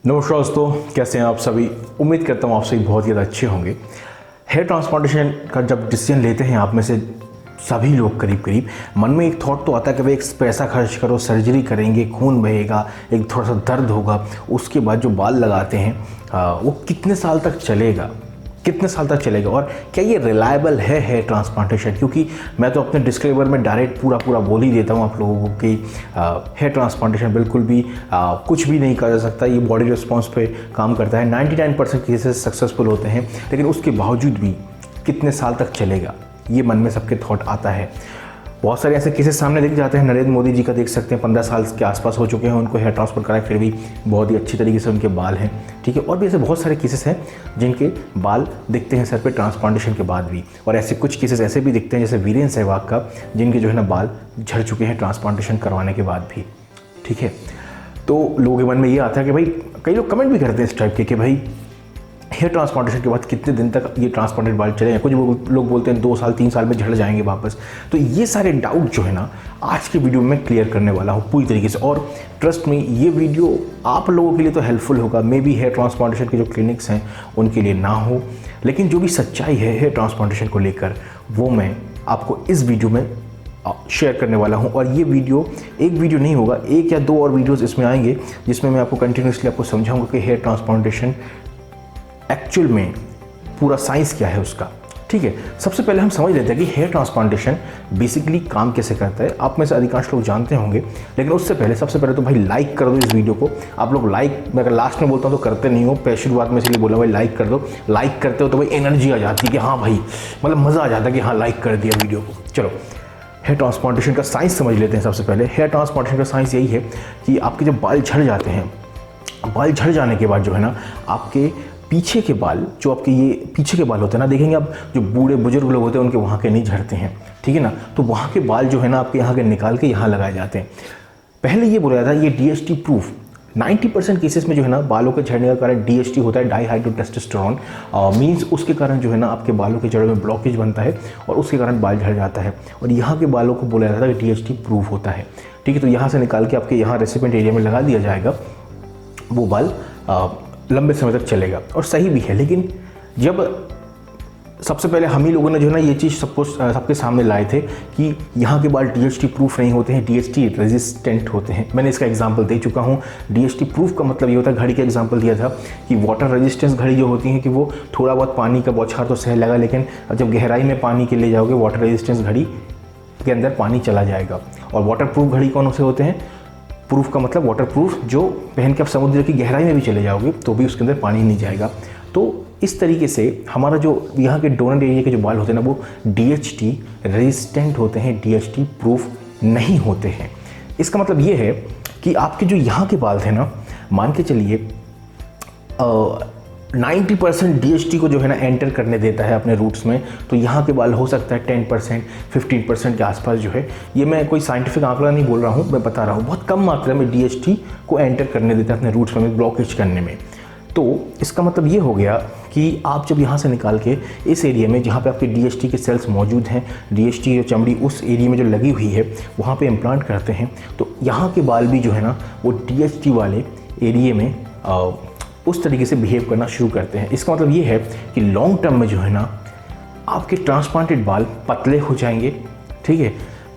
नमस्कार दोस्तों, कैसे हैं आप सभी। उम्मीद करता हूँ आप सभी बहुत ज़्यादा अच्छे होंगे। हेयर ट्रांसप्लांटेशन का जब डिसीजन लेते हैं आप में से सभी लोग करीब मन में एक थॉट तो आता है कि भाई एक पैसा खर्च करो, सर्जरी करेंगे, खून बहेगा, एक थोड़ा सा दर्द होगा, उसके बाद जो बाल लगाते हैं वो कितने साल तक चलेगा और क्या ये रिलायबल है हेयर ट्रांसप्लांटेशन। क्योंकि मैं तो अपने डिस्क्लेमर में डायरेक्ट पूरा बोल ही देता हूँ आप लोगों को कि हेयर ट्रांसप्लांटेशन बिल्कुल भी कुछ भी नहीं कहा जा सकता। ये बॉडी रिस्पॉन्स पे काम करता है। 99% केसेस सक्सेसफुल होते हैं, लेकिन उसके बावजूद भी कितने साल तक चलेगा ये मन में सबके थॉट आता है। बहुत सारे ऐसे केसेस सामने दिख जाते हैं। नरेंद्र मोदी जी का देख सकते हैं, 15 साल के आसपास हो चुके हैं, उनको हेयर ट्रांसप्लांट कराए, फिर भी बहुत ही अच्छी तरीके से उनके बाल हैं। ठीक है, और भी ऐसे बहुत सारे केसेस हैं जिनके बाल दिखते हैं सर पे ट्रांसप्लांटेशन के बाद भी। और ऐसे कुछ केसेस ऐसे भी दिखते हैं जैसे वीरेंद्र सहवाग का, जिनके जो है ना बाल झड़ चुके हैं ट्रांसप्लांटेशन करवाने के बाद भी। ठीक है, तो लोगों के मन में ये आता है कि भाई, कई लोग कमेंट भी करते हैं इस टाइप के कि भाई हेयर ट्रांसप्लांटेशन के बाद कितने दिन तक ये ट्रांसप्लांटेड बाल चलेंगे। कुछ लोग बोलते हैं 2 साल 3 साल में झड़ जाएंगे वापस। तो ये सारे डाउट जो है ना आज के वीडियो में क्लियर करने वाला हूँ पूरी तरीके से। और ट्रस्ट में ये वीडियो आप लोगों के लिए तो हेल्पफुल होगा। मे बी हेयर ट्रांसप्लांटेशन के जो क्लिनिक्स हैं उनके लिए ना हो, लेकिन जो भी सच्चाई है हेयर ट्रांसप्लांटेशन को लेकर वो मैं आपको इस वीडियो में शेयर करने वाला हूं। और ये वीडियो एक वीडियो नहीं होगा, 1 या 2 और वीडियोस इसमें आएंगे जिसमें मैं आपको कंटिन्यूसली आपको समझाऊंगा कि हेयर ट्रांसप्लांटेशन एक्चुअल में पूरा साइंस क्या है उसका। ठीक है, सबसे पहले हम समझ लेते हैं कि हेयर ट्रांसप्लांटेशन बेसिकली काम कैसे करता है। आप में से अधिकांश लोग जानते होंगे, लेकिन उससे पहले सबसे पहले तो भाई लाइक कर दो इस वीडियो को। आप लोग लाइक, मैं अगर लास्ट में बोलता हूँ तो करते नहीं हो, पहले शुरुआत में इसलिए बोला भाई लाइक कर दो। लाइक करते हो तो भाई एनर्जी आ जाती है कि हाँ भाई, मतलब मज़ा आ जाता है कि हाँ लाइक कर दिया वीडियो को। चलो हेयर ट्रांसप्लांटेशन का साइंस समझ लेते हैं। सबसे पहले हेयर ट्रांसप्लांटेशन का साइंस यही है कि आपके जब बाल झड़ जाते हैं, बाल झड़ जाने के बाद जो है ना आपके पीछे के बाल, जो आपके ये पीछे के बाल होते हैं ना, देखेंगे आप जो बूढ़े बुजुर्ग लोग होते हैं उनके वहाँ के नहीं झड़ते हैं। ठीक है ना, तो वहाँ के बाल जो है ना आपके यहाँ के निकाल के यहाँ लगाए जाते हैं। पहले ये बोला जाता है ये DHT प्रूफ। 90% केसेस में जो है ना बालों के झड़ने का कारण DHT होता है, डाईहाइड्रोटेस्टोस्टेरोन। मीन्स उसके कारण जो है ना आपके बालों के जड़ों में ब्लॉकेज बनता है और उसके कारण बाल झड़ जाता है। और यहाँ के बालों को बोला जाता है कि DHT प्रूफ होता है। ठीक है, तो यहाँ से निकाल के आपके यहाँ रेसिपिएंट एरिया में लगा दिया जाएगा, वो बाल लंबे समय तक चलेगा और सही भी है। लेकिन जब सबसे पहले हम ही लोगों ने जो है ना ये चीज़ सबके सामने लाए थे कि यहाँ के बाल DHT प्रूफ नहीं होते हैं, DHT रेजिस्टेंट होते हैं। मैंने इसका एग्जांपल दे चुका हूँ। DHT प्रूफ का मतलब ये होता है, घड़ी का एग्जांपल दिया था कि वाटर रेजिस्टेंस घड़ी जो होती है कि वो थोड़ा बहुत पानी का बौछार तो सह लगा, लेकिन जब गहराई में पानी के ले जाओगे वाटर रेजिस्टेंस घड़ी के अंदर पानी चला जाएगा। और वाटर प्रूफ घड़ी कौन से होते हैं? प्रूफ का मतलब वाटर प्रूफ, जो पहन के आप समुद्र की गहराई में भी चले जाओगे तो भी उसके अंदर पानी नहीं जाएगा। तो इस तरीके से हमारा जो यहाँ के डोनर एरिया के जो बाल होते हैं ना वो DHT रेजिस्टेंट होते हैं, DHT प्रूफ नहीं होते हैं। इसका मतलब ये है कि आपके जो यहाँ के बाल थे ना, मान के चलिए 90% DHT को जो है ना एंटर करने देता है अपने रूट्स में, तो यहाँ के बाल हो सकता है 10% 15% के आसपास जो है। ये मैं कोई साइंटिफिक आंकड़ा नहीं बोल रहा हूँ, मैं बता रहा हूँ बहुत कम मात्रा में DHT को एंटर करने देता है अपने रूट्स में ब्लॉकेज करने में। तो इसका मतलब ये हो गया कि आप जब यहाँ से निकाल के इस एरिया में जहाँ पे आपके DHT के सेल्स मौजूद हैं, DHT जो चमड़ी उस एरिया में जो लगी हुई है वहाँ पे इम्प्लांट करते हैं, तो यहाँ के बाल भी जो है ना वो DHT वाले एरिया में उस तरीके से बिहेव करना शुरू करते हैं। इसका मतलब ये है कि लॉन्ग टर्म में जो है ना आपके ट्रांसप्लांटेड बाल पतले हो जाएंगे। ठीक है,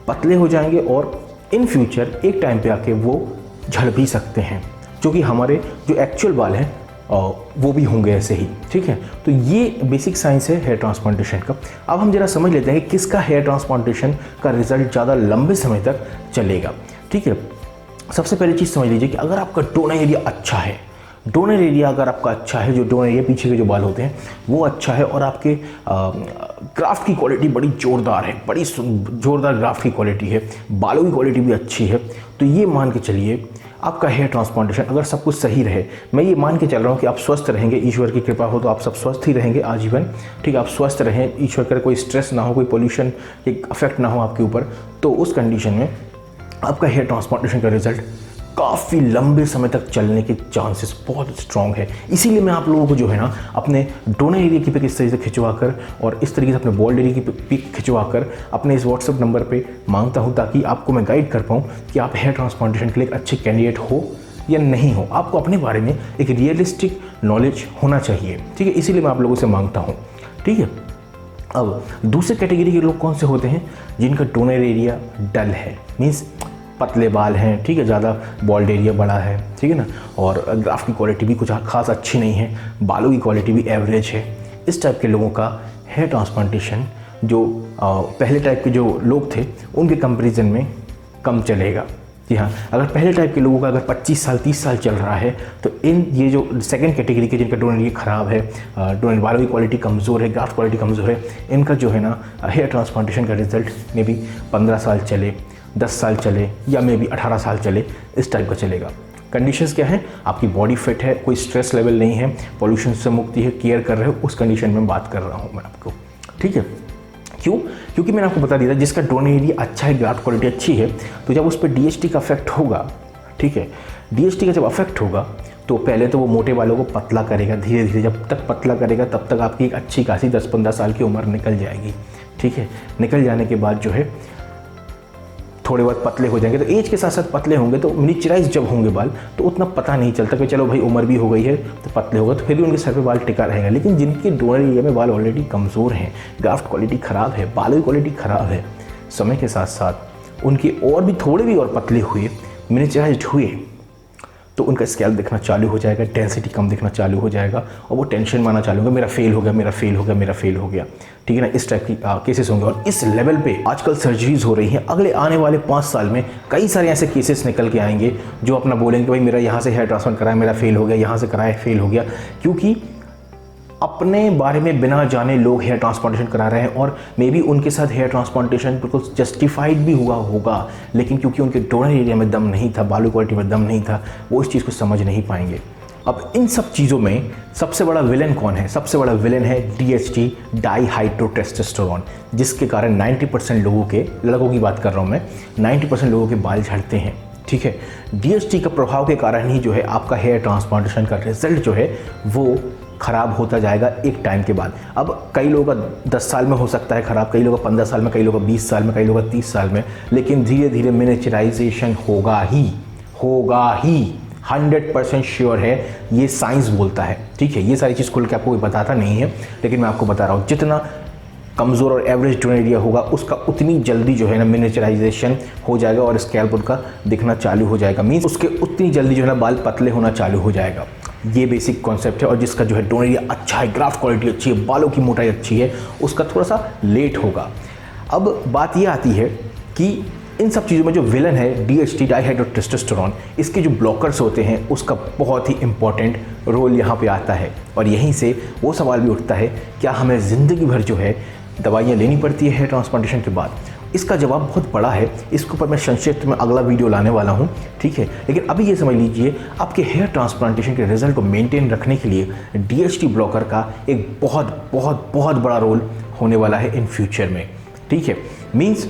पतले हो जाएंगे और इन फ्यूचर एक टाइम पे आके वो झड़ भी सकते हैं, जो कि हमारे जो एक्चुअल बाल हैं वो भी होंगे ऐसे ही। ठीक है, तो ये बेसिक साइंस है हेयर ट्रांसप्लांटेशन का। अब हम जरा समझ लेते हैं कि किसका हेयर ट्रांसप्लांटेशन का रिजल्ट ज़्यादा लंबे समय तक चलेगा। ठीक है, सबसे पहली चीज़ समझ लीजिए कि अगर आपका डोनर एरिया अच्छा है, डोनर एरिया अगर आपका अच्छा है, जो डोनर एरिया पीछे के जो बाल होते हैं वो अच्छा है, और आपके ग्राफ्ट की क्वालिटी बड़ी ज़ोरदार है, बड़ी ज़ोरदार ग्राफ्ट की क्वालिटी है, बालों की क्वालिटी भी अच्छी है, तो ये मान के चलिए आपका हेयर ट्रांसप्लांटेशन अगर सब कुछ सही रहे, मैं ये मान के चल रहा हूँ कि आप स्वस्थ रहेंगे, ईश्वर की कृपा हो तो आप सब स्वस्थ ही रहेंगे आजीवन। ठीक है, आप स्वस्थ रहें, ईश्वर करे कोई स्ट्रेस ना हो, कोई पोल्यूशन के अफेक्ट ना हो आपके ऊपर, तो उस कंडीशन में आपका हेयर ट्रांसप्लांटेशन का रिजल्ट काफ़ी लंबे समय तक चलने के चांसेस बहुत स्ट्रॉन्ग है। इसीलिए मैं आप लोगों को जो है ना अपने डोनर एरिया की पिक इस तरीके से खिंचवा कर और इस तरीके से अपने बॉल्ड एरिया की पिक खिंचवा कर अपने इस व्हाट्सएप नंबर पे मांगता हूँ, ताकि आपको मैं गाइड कर पाऊँ कि आप हेयर ट्रांसप्लांटेशन के लिए एक अच्छे कैंडिडेट हो या नहीं हो, आपको अपने बारे में एक रियलिस्टिक नॉलेज होना चाहिए, ठीक है। इसीलिए मैं आप लोगों से मांगता हूँ, ठीक है। अब दूसरे कैटेगरी के लोग कौन से होते हैं? जिनका टोनर एरिया डल है, मीन्स पतले बाल हैं, ठीक है, ज़्यादा बॉल्ड एरिया बड़ा है, ठीक है ना, और ग्राफ की क्वालिटी भी कुछ खास अच्छी नहीं है, बालों की क्वालिटी भी एवरेज है। इस टाइप के लोगों का हेयर ट्रांसप्लांटेशन जो पहले टाइप के जो लोग थे उनके कंपैरिजन में कम चलेगा। जी हाँ, अगर पहले टाइप के लोगों का अगर 25 साल 30 साल चल रहा है तो ये जो सेकंड कैटेगरी के जिनका टोनर ये ख़राब है, टोनर बालों की क्वालिटी कमज़ोर है, ग्राफ्ट क्वालिटी कमज़ोर है, इनका जो है ना हेयर ट्रांसप्लांटेशन का रिजल्ट में भी 15 साल चले, 10 साल चले, या मे भी 18 साल चले, इस टाइप का चलेगा। कंडीशंस क्या है? आपकी बॉडी फिट है, कोई स्ट्रेस लेवल नहीं है, पॉल्यूशन से मुक्ति है, केयर कर रहे हो, उस कंडीशन में बात कर रहा हूँ मैं आपको, ठीक है। क्यों? क्योंकि मैंने आपको बता दिया था जिसका टोनर एरिया अच्छा है, ग्राफ्ट क्वालिटी अच्छी है, तो जब उस पर DHT का अफेक्ट होगा, ठीक है, DHT का जब अफेक्ट होगा तो पहले तो वो मोटे बालों को पतला करेगा, धीरे धीरे जब तक पतला करेगा तब तक आपकी एक अच्छी खासी 10-15 साल की उम्र निकल जाएगी, ठीक है। निकल जाने के बाद जो है थोड़े बहुत पतले हो जाएंगे, तो एज के साथ साथ पतले होंगे, तो मिनिचराइज जब होंगे बाल तो उतना पता नहीं चलता कि चलो भाई उम्र भी हो गई है तो पतले होगा, तो फिर भी उनके सर पे बाल टिका रहेगा। लेकिन जिनके डोनर एरिया में बाल ऑलरेडी कमज़ोर हैं, ग्राफ्ट क्वालिटी ख़राब है, बालों की क्वालिटी ख़राब है, समय के साथ साथ उनके और भी थोड़े भी और पतले हुए, मिनिचराइज हुए, तो उनका स्कैल्प दिखना चालू हो जाएगा, डेंसिटी कम दिखना चालू हो जाएगा, और वो टेंशन में आना चालू होगा, मेरा फेल हो गया, मेरा फेल हो गया, मेरा फेल हो गया, ठीक है ना। इस टाइप की केसेस होंगे, और इस लेवल पे आजकल सर्जरीज हो रही हैं। अगले आने वाले 5 साल में कई सारे ऐसे केसेस निकल के आएंगे जो अपना बोलेंगे कि भाई मेरा यहाँ से हेयर ट्रांसप्लांट कराया, मेरा फेल हो गया, यहाँ से कराया, फेल हो गया, क्योंकि अपने बारे में बिना जाने लोग हेयर ट्रांसप्लांटेशन करा रहे हैं, और मे बी उनके साथ हेयर ट्रांसप्लांटेशन बिल्कुल जस्टिफाइड भी हुआ होगा, लेकिन क्योंकि उनके डोनर एरिया में दम नहीं था, बालों क्वालिटी में दम नहीं था, वो इस चीज़ को समझ नहीं पाएंगे। अब इन सब चीज़ों में सबसे बड़ा विलेन कौन है? सबसे बड़ा विलेन है DHT, डाईहाइड्रोटेस्टोस्टेरोन, जिसके कारण 90% लोगों के, लड़कों की बात कर रहा हूँ मैं, 90% लोगों के बाल झड़ते हैं, ठीक है। DHT का प्रभाव के कारण ही जो है आपका हेयर ट्रांसप्लांटेशन का रिजल्ट जो है वो ख़राब होता जाएगा एक टाइम के बाद। अब कई लोगों का 10 साल में हो सकता है ख़राब, कई लोगों का 15 साल में, कई लोगों का 20 साल में, कई लोगों का 30 साल में, लेकिन धीरे धीरे मिनिचराइजेशन होगा ही 100% श्योर है, ये साइंस बोलता है, ठीक है। ये सारी चीज़ खुल के आपको कोई बताता नहीं है, लेकिन मैं आपको बता रहा हूँ, जितना कमज़ोर और एवरेज टोनर एरिया होगा उसका उतनी जल्दी जो है ना मिनिचराइजेशन हो जाएगा, और स्कैल्प उनका दिखना चालू हो जाएगा, मीन्स उसके उतनी जल्दी जो है ना बाल पतले होना चालू हो जाएगा। ये बेसिक कॉन्सेप्ट है, और जिसका जो है टोनर एरिया अच्छा है, ग्राफ्ट क्वालिटी अच्छी है, बालों की मोटाई अच्छी है, उसका थोड़ा सा लेट होगा। अब बात ये आती है कि इन सब चीज़ों में जो विलन है DHT, डाईहाइड्रोटेस्टोस्टेरोन, इसके जो ब्लॉकर्स होते हैं उसका बहुत ही इंपॉर्टेंट रोल यहाँ पे आता है। और यहीं से वो सवाल भी उठता है, क्या हमें ज़िंदगी भर जो है दवाइयाँ लेनी पड़ती है हेयर ट्रांसप्लांटेशन के बाद? इसका जवाब बहुत बड़ा है, इसके ऊपर मैं संक्षिप्त में अगला वीडियो लाने वाला हूँ, ठीक है। लेकिन अभी ये समझ लीजिए, आपके हेयर ट्रांसप्लांटेशन के रिजल्ट को मेंटेन रखने के लिए DHT ब्लॉकर का एक बहुत बहुत बहुत बड़ा रोल होने वाला है इन फ्यूचर में, ठीक है। मीन्स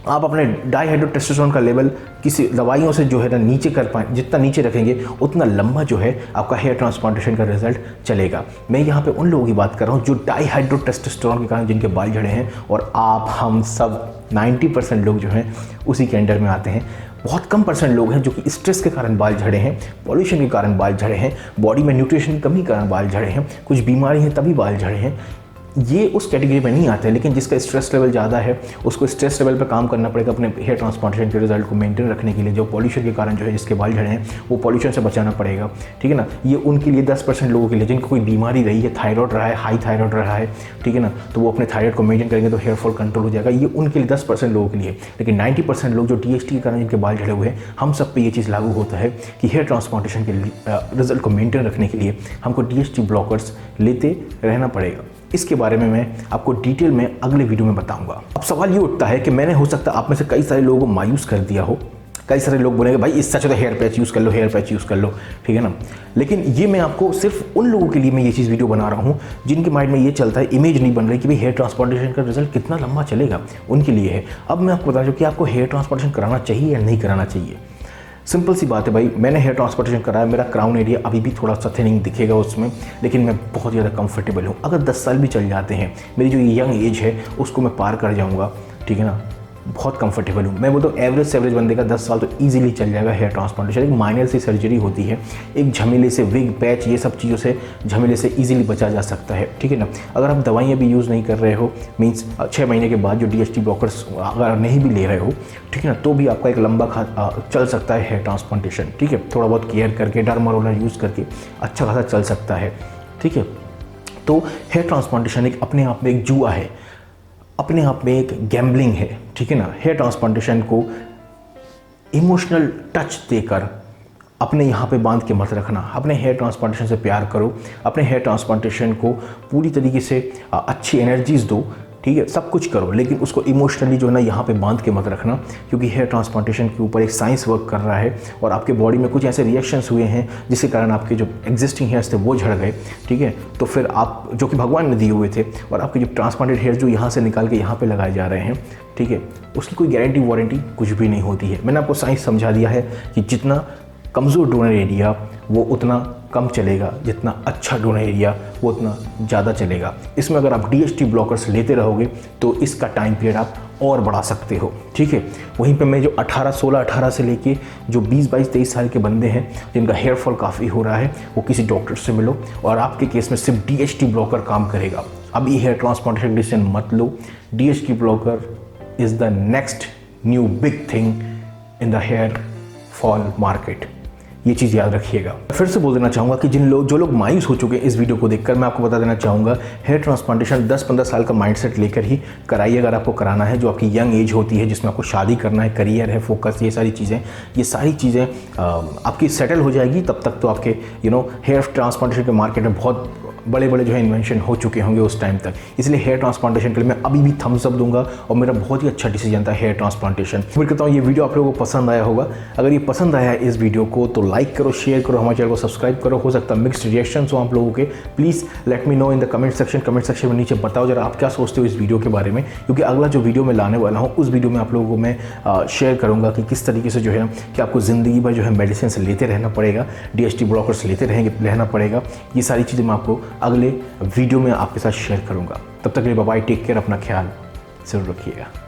आप अपने डाईहाइड्रोटेस्टोस्टेरोन का लेवल किसी दवाइयों से जो है ना नीचे कर पाएँ, जितना नीचे रखेंगे उतना लंबा जो है आपका हेयर ट्रांसप्लांटेशन का रिजल्ट चलेगा। मैं यहाँ पे उन लोगों की बात कर रहा हूँ जो डाईहाइड्रोटेस्टोस्टेरोन के कारण जिनके बाल झड़े हैं, और आप हम सब 90% लोग जो हैं उसी के अंडर में आते हैं। बहुत कम % लोग हैं जो कि स्ट्रेस के कारण बाल झड़े हैं, पॉल्यूशन के कारण बाल झड़े हैं, बॉडी में न्यूट्रिशन की कमी के कारण बाल झड़े हैं, कुछ बीमारी हैं तभी बाल झड़े हैं। ये उस कैटेगरी में नहीं आते हैं, लेकिन जिसका स्ट्रेस लेवल ज़्यादा है उसको स्ट्रेस लेवल पर काम करना पड़ेगा अपने हेयर ट्रांसप्लांटेशन के रिजल्ट को मेंटेन रखने के लिए। जो पॉल्यूशन के कारण जो है जिसके बाल झड़े हैं वो पॉल्यूशन से बचाना पड़ेगा, ठीक है ना। ये उनके लिए 10% लोगों के लिए जिनको कोई बीमारी रही है, थायराइड रहा है, हाई थायराइड रहा है, ठीक है ना, तो वो अपने थायराइड को मेंटेन करेंगे तो हेयर फॉल कंट्रोल हो जाएगा। ये उनके लिए 10% लोगों के लिए। लेकिन 90% लोग जो DHT के कारण जिनके बाल झड़े हुए हैं, हम सब पे ये चीज़ लागू होता है कि हेयर ट्रांसप्लांटेशन के रिजल्ट को मेंटेन रखने के लिए हमको DHT ब्लॉकर्स लेते रहना पड़ेगा। इसके बारे में मैं आपको डिटेल में अगले वीडियो में बताऊंगा। अब सवाल ये उठता है कि मैंने हो सकता है आप में से कई सारे लोगों को मायूस कर दिया हो, कई सारे लोग बोलेंगे भाई इससे अच्छा तो हेयर पैच यूज़ कर लो, हेयर पैच यूज़ कर लो, ठीक है ना। लेकिन ये मैं आपको सिर्फ उन लोगों के लिए मैं ये चीज़ वीडियो बना रहा हूँ जिनके माइंड में ये चलता है, इमेज नहीं बन रही कि भाई हेयर ट्रांसप्लांटेशन का रिजल्ट कितना लंबा चलेगा, उनके लिए है। अब मैं आपको बता दूँ कि आपको हेयर ट्रांसप्लांटेशन कराना चाहिए या नहीं कराना चाहिए। सिंपल सी बात है भाई, मैंने हेयर ट्रांसप्लांटेशन कराया, मेरा क्राउन एरिया अभी भी थोड़ा सा थिनिंग दिखेगा उसमें, लेकिन मैं बहुत ज़्यादा कंफर्टेबल हूँ। अगर 10 साल भी चल जाते हैं, मेरी जो यंग एज है उसको मैं पार कर जाऊँगा, ठीक है ना, बहुत कंफर्टेबल हूँ। मैं बोलता हूँ एवरेज से एवरेज बंदे का 10 साल तो ईजिली चल जाएगा हेयर ट्रांसप्लांटेशन। एक माइनर सी सर्जरी होती है, एक झमेले से, विग, पैच, ये सब चीज़ों से, झमेले से ईजिली बचा जा सकता है, ठीक है ना। अगर आप दवाइयाँ भी यूज़ नहीं कर रहे हो, मीन्स 6 महीने के बाद जो DHT ब्लॉकर्स अगर नहीं भी ले रहे हो, ठीक है ना, तो भी आपका एक लंबा चल सकता है हेयर ट्रांसप्लांटेशन, ठीक है। थोड़ा बहुत केयर करके, डर्मा रोलर यूज़ करके अच्छा खासा चल सकता है, ठीक है। तो हेयर ट्रांसप्लांटेशन एक अपने आप में एक जुआ है, अपने आप में एक गैम्बलिंग है, ठीक है ना। हेयर ट्रांसप्लांटेशन को इमोशनल टच देकर अपने यहाँ पे बांध के मत रखना। अपने हेयर ट्रांसप्लांटेशन से प्यार करो, अपने हेयर ट्रांसप्लांटेशन को पूरी तरीके से अच्छी एनर्जीज़ दो, ठीक है, सब कुछ करो, लेकिन उसको इमोशनली जो है ना यहाँ पे बांध के मत रखना, क्योंकि हेयर ट्रांसप्लांटेशन के ऊपर एक साइंस वर्क कर रहा है और आपके बॉडी में कुछ ऐसे रिएक्शंस हुए हैं जिसके कारण आपके जो एग्जिस्टिंग हेयर्स थे वो झड़ गए, ठीक है। तो फिर आप जो कि भगवान ने दिए हुए थे, और आपके जो ट्रांसप्लांटेड हेयर जो यहाँ से निकाल के यहाँ पर लगाए जा रहे हैं, ठीक है, उसकी कोई गारंटी वारंटी कुछ भी नहीं होती है। मैंने आपको साइंस समझा दिया है कि जितना कमज़ोर डोनर एरिया वो उतना कम चलेगा, जितना अच्छा डोनर एरिया वो उतना ज़्यादा चलेगा। इसमें अगर आप DHT ब्लॉकर्स लेते रहोगे तो इसका टाइम पीरियड आप और बढ़ा सकते हो, ठीक है। वहीं पे मैं जो 18 से लेके जो 20, 22, 23 साल के बंदे हैं जिनका हेयर फॉल काफ़ी हो रहा है, वो किसी डॉक्टर से मिलो, और आपके केस में सिर्फ DHT ब्लॉकर काम करेगा। अब ये हेयर ट्रांसप्लांटेशन डिसीजन मत लो। DHT blocker is the next new big thing in the hair fall market, ये चीज़ याद रखिएगा। फिर से बोल देना चाहूँगा कि जो लोग मायूस हो चुके हैं इस वीडियो को देखकर, मैं आपको बता देना चाहूँगा हेयर ट्रांसप्लांटेशन 10-15 साल का माइंडसेट लेकर ही कराइए अगर आपको कराना है। जो आपकी यंग एज होती है, जिसमें आपको शादी करना है, करियर है, फोकस, ये सारी चीज़ें आपकी सेटल हो जाएगी। तब तक तो आपके हेयर ट्रांसप्लांटेशन के मार्केट में बहुत बड़े जो है इन्वेंशन हो चुके होंगे उस टाइम तक। इसलिए हेयर ट्रांसप्लांटेशन के लिए मैं अभी भी थम्स अप दूंगा, और मेरा बहुत ही अच्छा डिसीजन था हेयर ट्रांसप्लांटेशन। उम्मीद करता हूँ ये वीडियो आप लोगों को पसंद आया होगा। अगर ये पसंद आया है इस वीडियो को तो लाइक करो, शेयर करो, हमारे चैनल को सब्सक्राइब करो। हो सकता है मिक्स्ड रिएक्शंस हो आप लोगों के, please let me know in the comment section में नीचे बताओ जरा आप क्या सोचते हो इस वीडियो के बारे में, क्योंकि अगला जो वीडियो मैं लाने वाला हूँ उस वीडियो में आप लोगों को मैं शेयर करूँगा कि किस तरीके से जो है कि आपको ज़िंदगी भर जो है मेडिसिन से लेते रहना पड़ेगा, DHT ब्लॉकर्स लेते रहना पड़ेगा। ये सारी चीज़ें मैं आपको अगले वीडियो में आपके साथ शेयर करूंगा। तब तक के लिए बाय बाय, टेक केयर, अपना ख्याल ज़रूर रखिएगा।